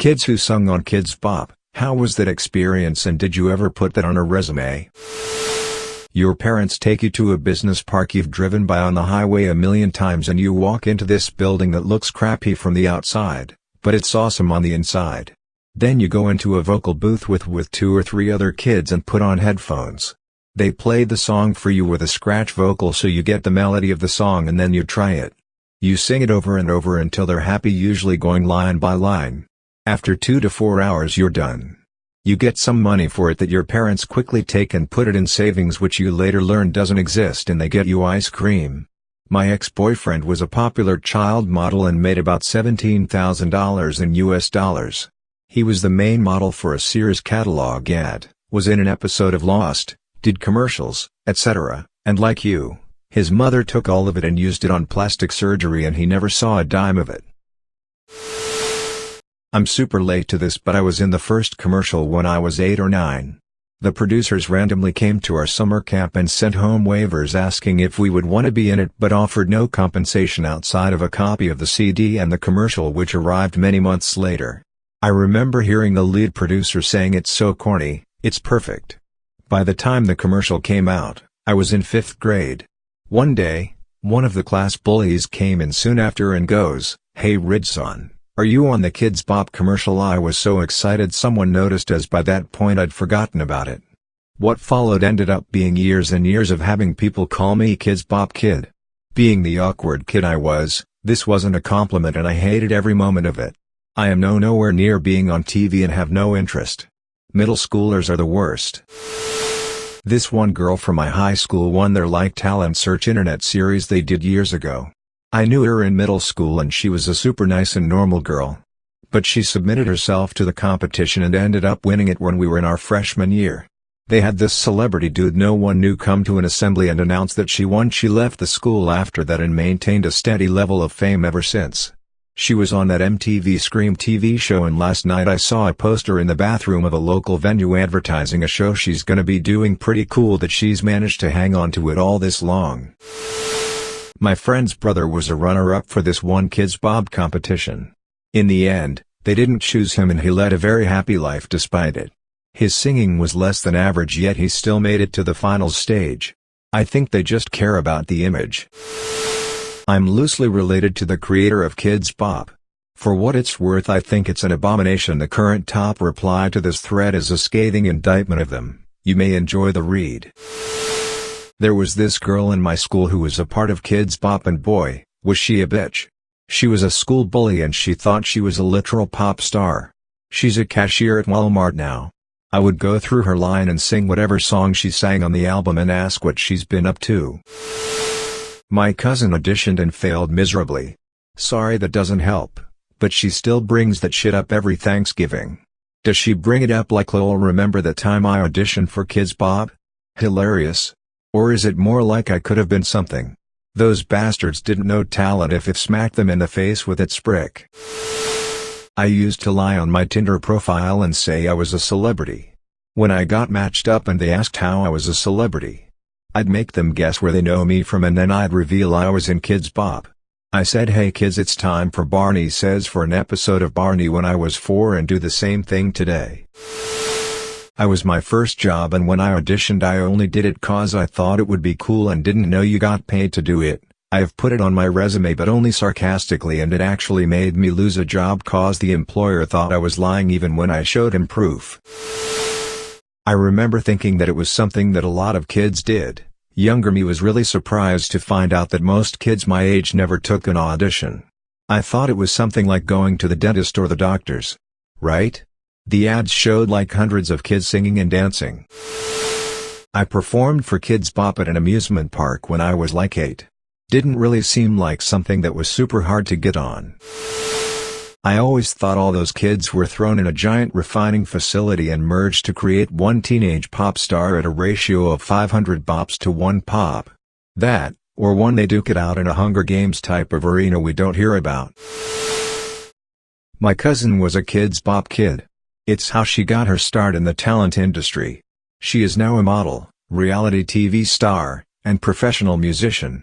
Kids who sung on Kidz Bop, how was that experience and did you ever put that on a resume? Your parents take you to a business park you've driven by on the highway a million times and you walk into this building that looks crappy from the outside, but it's awesome on the inside. Then you go into a vocal booth with 2 or 3 other kids and put on headphones. They play the song for you with a scratch vocal so you get the melody of the song and then you try it. You sing it over and over until they're happy, usually going line by line. After 2 to 4 hours you're done. You get some money for it that your parents quickly take and put it in savings, which you later learn doesn't exist, and they get you ice cream. My ex-boyfriend was a popular child model and made about $17,000 in US dollars. He was the main model for a Sears catalog ad, was in an episode of Lost, did commercials, etc., and like you, his mother took all of it and used it on plastic surgery and he never saw a dime of it. I'm super late to this, but I was in the first commercial when I was 8 or 9. The producers randomly came to our summer camp and sent home waivers asking if we would want to be in it, but offered no compensation outside of a copy of the CD and the commercial, which arrived many months later. I remember hearing the lead producer saying, "It's so corny, it's perfect." By the time the commercial came out, I was in 5th grade. One day, one of the class bullies came in soon after and goes, "Hey Ridson, are you on the Kidz Bop commercial?" I was so excited someone noticed, as by that point I'd forgotten about it. What followed ended up being years and years of having people call me Kidz Bop Kid. Being the awkward kid I was, this wasn't a compliment and I hated every moment of it. I am nowhere near being on TV and have no interest. Middle schoolers are the worst. This one girl from my high school won their Like Talent Search internet series they did years ago. I knew her in middle school and she was a super nice and normal girl. But she submitted herself to the competition and ended up winning it when we were in our freshman year. They had this celebrity dude no one knew come to an assembly and announce that she won. She left the school after that and maintained a steady level of fame ever since. She was on that MTV Scream TV show, and last night I saw a poster in the bathroom of a local venue advertising a show she's gonna be doing. Pretty cool that she's managed to hang on to it all this long. My friend's brother was a runner-up for this one Kidz Bop competition. In the end, they didn't choose him and he led a very happy life despite it. His singing was less than average, yet he still made it to the final stage. I think they just care about the image. I'm loosely related to the creator of Kidz Bop. For what it's worth, I think it's an abomination. The current top reply to this thread is a scathing indictment of them. You may enjoy the read. There was this girl in my school who was a part of Kidz Bop, and boy, was she a bitch. She was a school bully and she thought she was a literal pop star. She's a cashier at Walmart now. I would go through her line and sing whatever song she sang on the album and ask what she's been up to. My cousin auditioned and failed miserably. Sorry, that doesn't help, but she still brings that shit up every Thanksgiving. Does she bring it up like, "Lol, remember the time I auditioned for Kidz Bop? Hilarious." Or is it more like, "I could have been something. Those bastards didn't know talent if smacked them in the face with its brick." I used to lie on my Tinder profile and say I was a celebrity. When I got matched up and they asked how I was a celebrity, I'd make them guess where they know me from and then I'd reveal I was in Kidz Bop. I said, "Hey kids, it's time for Barney Says for an episode of Barney when I was 4 and do the same thing today." I was my first job, and when I auditioned I only did it cause I thought it would be cool and didn't know you got paid to do it. I have put it on my resume but only sarcastically, and it actually made me lose a job cause the employer thought I was lying even when I showed him proof. I remember thinking that it was something that a lot of kids did. Younger me was really surprised to find out that most kids my age never took an audition. I thought it was something like going to the dentist or the doctors. Right? The ads showed like hundreds of kids singing and dancing. I performed for Kidz Bop at an amusement park when I was like 8. Didn't really seem like something that was super hard to get on. I always thought all those kids were thrown in a giant refining facility and merged to create one teenage pop star at a ratio of 500 bops to 1 pop. That, or one they duke it out in a Hunger Games type of arena we don't hear about. My cousin was a Kidz Bop kid. It's how she got her start in the talent industry. She is now a model, reality TV star, and professional musician.